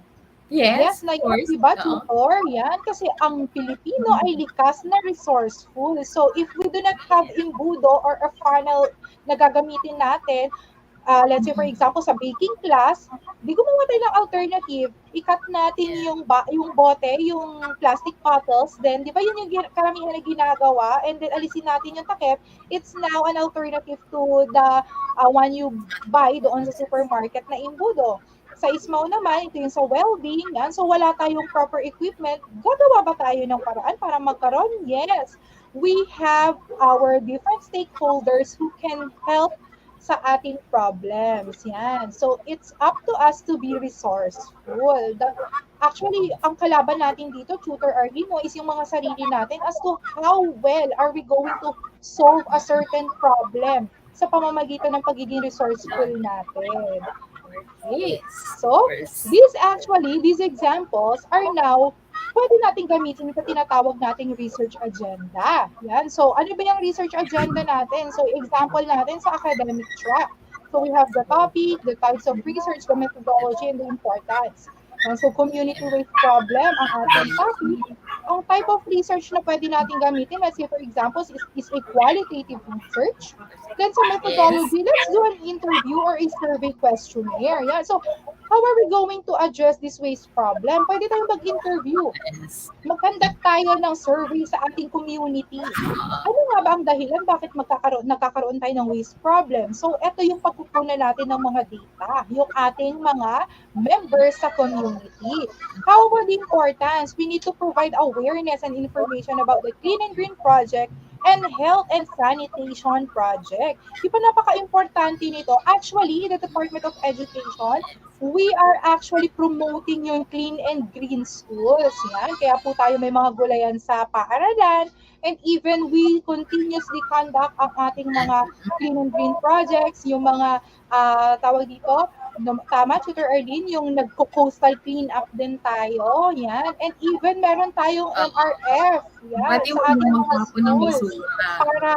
Yes,
na
of course.
diba, tutor? Yan. Kasi ang Pilipino ay likas na resourceful. So, if we do not have imbudo or a funnel na gagamitin natin, let's say for example sa baking class, di gumawa tayo ng alternative, i-cut natin yung bote, yung plastic bottles, then di ba yun yung karamihan na ginagawa, and then alisin natin yung takip, it's now an alternative to the one you buy doon sa supermarket na imbudo. Sa Ismao naman, ito yung sa well-being, yan. So wala tayong proper equipment, gagawa ba tayo ng paraan para magkaroon? Yes. We have our different stakeholders who can help sa ating problems. Yan. So, it's up to us to be resourceful. Actually, ang kalaban natin dito, Tutor Arlene, is yung mga sarili natin as to how well are we going to solve a certain problem sa pamamagitan ng pagiging resourceful natin. Okay.
Yes, of
So,
course.
these examples are now pwede nating gamitin sa tinatawag nating research agenda. Yan. So, ano ba yung research agenda natin? So, example natin sa academic track. So, we have the topic, the types of research, the methodology, and the importance. Yan. So, community waste problem ang ating topic. Ang type of research na pwede natin gamitin, let's say for example, is a qualitative research. Then sa
Yes.
methodology, let's do an interview or a survey questionnaire. Yeah. So, how are we going to address this waste problem? Pwede tayong mag-interview.
Yes.
Mag-conduct tayo ng survey sa ating community. Ano nga ba ang dahilan bakit nagkakaroon tayo ng waste problem? So, ito yung pagkukunan natin ng mga data, yung ating mga members sa community. How about the importance? We need to provide awareness and information about the Clean and Green Project and Health and Sanitation Project. Di ba napaka-importante nito? Actually, in the Department of Education, we are actually promoting yung clean and green schools. Yan. Kaya po tayo may mga gulayan sa paaralan, and even we continuously conduct ang ating mga clean and green projects, yung mga tawag dito, tama, Tutor Arlene, yung nagko-coastal clean up din tayo. Yan. And even meron tayong MRF. Yan.
Pati
Sa
huwag
ating
mong
mga
magtapon ng
schools
basura.
para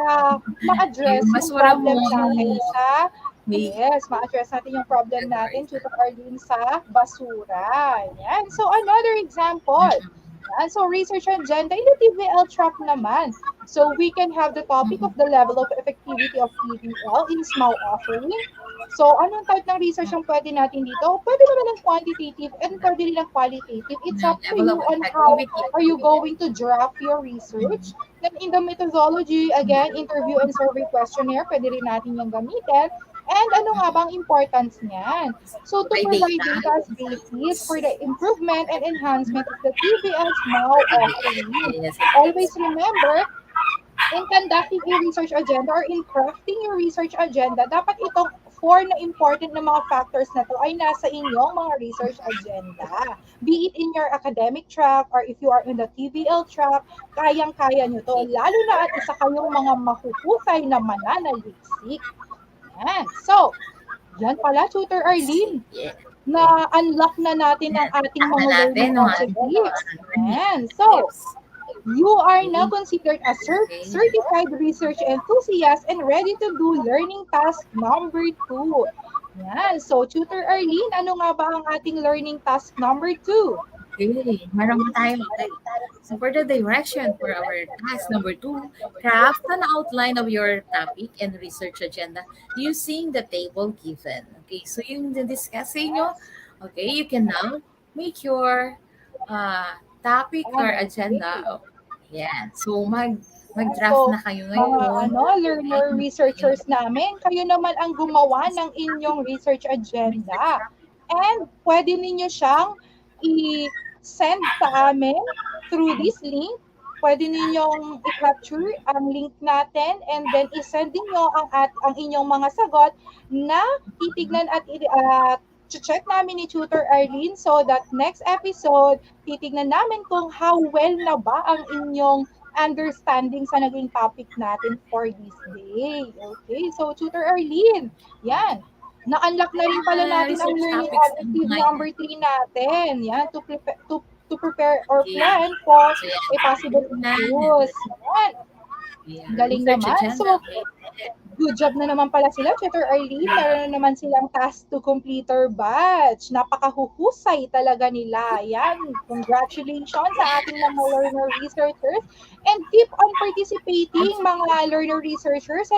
ma-address
Yung
yung
basura mo,
problem natin sa
may
Yes, ma-address natin yung problem natin, Tutor Arlene, sa basura. Yan. So, another example. Yan. So, research agenda in the TVL track naman. So, we can have the topic of the level of effectivity of TVL in SMAW offering. So, anong type ng research ang pwede natin dito? Pwede naman ng quantitative and pwede rin ng qualitative. It's up to
level
you
of
on how
effectivity.
are you going to draft your research. Then, in the methodology, again, interview and survey questionnaire, pwede rin natin yung gamitin. And ano nga bang importance niyan? So, to
By
provide
data.
data as basis for the improvement and enhancement of the TVL's MAU offering.
Yes.
Always remember, in conducting a research agenda or in crafting your research agenda, dapat itong four na important na mga factors na to ay nasa inyong mga research agenda. Be it in your academic track or if you are in the TVL track, kayang-kaya nyo to. Lalo na at isa kayong mga mahuhusay na mananaliksik. Yan. So, yan pala, Tutor Arlene.
Yeah.
Na-unlock na natin ang ating mga learning objectives. Yan. So, you are now considered a certified research enthusiast and ready to do learning task number 2. Yan. So, Tutor Arlene, ano nga ba ang ating learning task number 2?
Okay, meron pa tayo. Okay. So for the direction for our task number 2, craft an outline of your topic and research agenda using the table given. Okay, so yung discuss sa inyo, okay, you can now make your topic or agenda. Yeah, so mag-draft na kayo ngayon.
Learner researchers namin, kayo naman ang gumawa ng inyong research agenda. And pwede ninyo siyang i-send sa amin through this link. Pwede ninyong i-capture ang link natin and then i-send niyo ang inyong mga sagot na titignan at check namin ni Tutor Arlene so that next episode, titignan namin kung how well na ba ang inyong understanding sa naging topic natin for this day. Okay, so Tutor Arlene, yan. Na-unlock na rin pala natin ang learning objective number 3 natin. Yan, to prepare or plan for a possible use. Yan. Galing naman. So, good job na naman pala sila, Tutor Arlene. Meron na naman silang task to completer batch. Napakahuhusay talaga nila. Yan. Congratulations sa ating mga learner researchers. And keep on participating, mga learner researchers,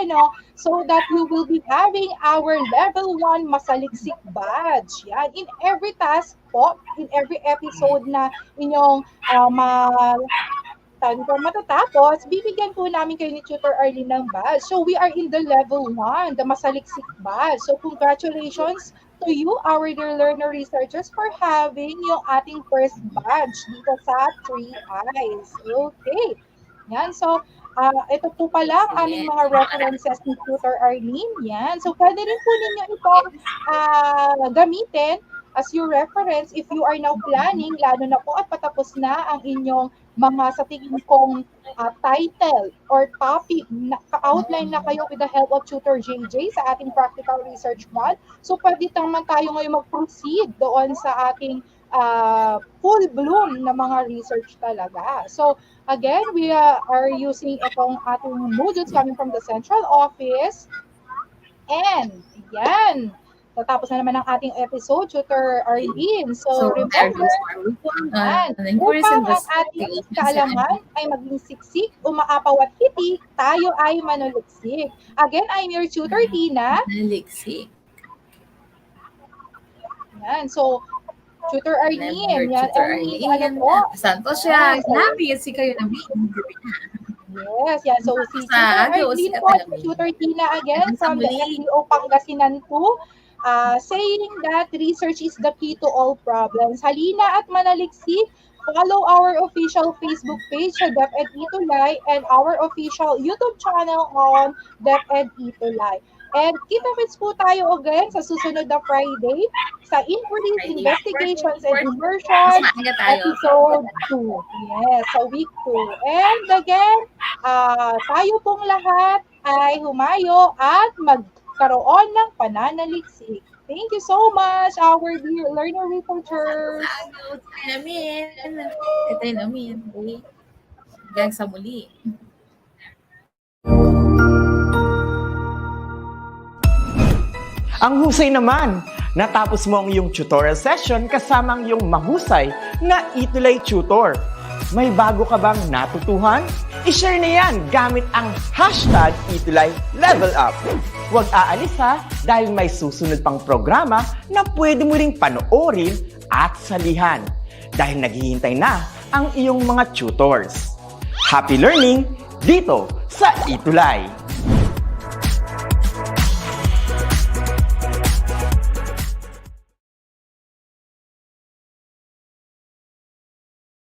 so that we will be having our level 1 masaliksik batch. Yan. In every task po, in every episode na inyong matatapos, bibigyan po namin kayo ni Tutor Arlene ng badge. So, we are in the level 1, the masaliksik badge. So, congratulations to you, our dear learner researchers, for having yung ating first badge dito sa 3 Eyes. Okay. Yan. So, ito po pala ang aming mga references ni Tutor Arlene. Yan. So, pwede rin po ninyo itong gamitin as your reference if you are now planning, lalo na po at patapos na ang inyong mga sa tingin kong title or topic, outline na kayo with the help of Tutor JJ sa ating practical research mod. So pwede naman tayo ngayon mag-proceed doon sa ating full bloom na mga research talaga. So again, we are using itong ating modules coming from the central office. And yan, tatapos na naman ang ating episode, Tutor Arlene. So remember, upang ang ating kaalaman ay maging siksik, umaapaw at hitik, tayo ay manuliksik. Again, I'm your Tutor Tina.
Manuliksik.
Yan, so Tutor Arlene, yan,
Tutor Arlene. Santos siya. Nabi, si kayo na
Yes, yeah. So si Tutor Arlene po, Tutor Tina again from the ETU Pangasinan 2, saying that research is the key to all problems. Halina at manaliksik. Follow our official Facebook page sa DepEd ETUlay and our official YouTube channel on DepEd ETUlay. And kita-kits po tayo again sa susunod na Friday sa Inquiries, Investigations, and Immersion episode 2. Yes, so week 2. And again, tayo pong lahat ay humayo at magkaroon ng pananaliksik. Thank you so much, our dear learner researchers.
Katay namin. Hanggang sa muli.
Ang husay naman! Natapos mo ang iyong tutorial session kasama ang iyong mahusay na ETUlay tutor. May bago ka bang natutuhan? I-share na yan gamit ang hashtag #ETUlayLevelUp. Huwag aalis ha dahil may susunod pang programa na pwede mo ring panoorin at salihan dahil naghihintay na ang iyong mga tutors. Happy learning dito sa ETUlay!